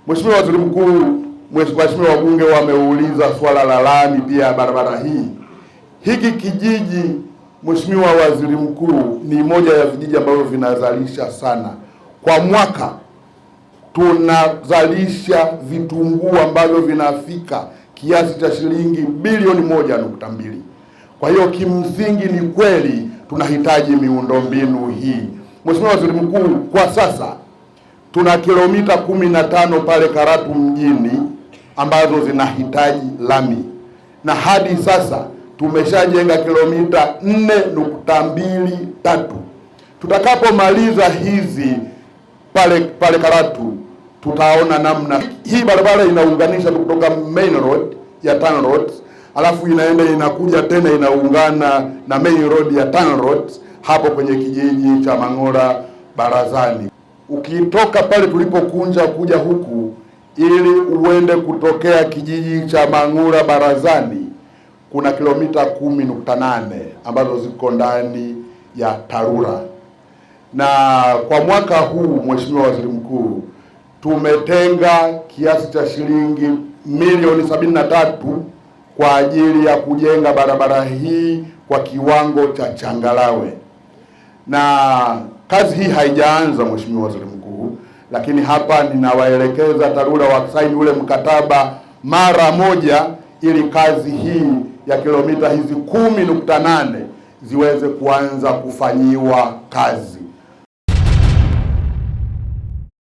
Mheshimiwa Waziri Mkuu, Mheshimiwa wabunge wameuliza swala la lami pia barabara hii. Hiki kijiji, Mheshimiwa Waziri Mkuu, ni moja ya vijiji ambavyo vinazalisha sana. Kwa mwaka tunazalisha vitunguu ambavyo vinafika kiasi cha shilingi bilioni 1.2. Kwa hiyo kimsingi ni kweli tunahitaji miundombinu hii. Mheshimiwa Waziri Mkuu, kwa sasa tuna kilomita 15 pale Karatu mjini ambazo zinahitaji lami, na hadi sasa tumeshajenga kilomita 4.23. Tutakapomaliza hizi pale Karatu, tutaona namna hii barabara inaunganisha kutoka main road ya Tunnel Road, alafu inaenda inakuja tena inaungana na main road ya Tunnel Road hapo kwenye kijiji cha Mang'ora Barazani. Ukitoka pale tulipokunja kuja huku ili uende kutokea kijiji cha Mang'ora Barazani, kuna kilomita 10.8 ambazo ziko ndani ya TARURA. Na kwa mwaka huu, Mheshimiwa Waziri Mkuu, tumetenga kiasi cha shilingi milioni 73 kwa ajili ya kujenga barabara hii kwa kiwango cha changarawe. Na kazi hii haijaanza, Mheshimiwa Waziri Mkuu, lakini hapa ninawaelekeza TARURA wasaini ule mkataba mara moja ili kazi hii ya kilomita hizi 10.8 ziweze kuanza kufanyiwa kazi.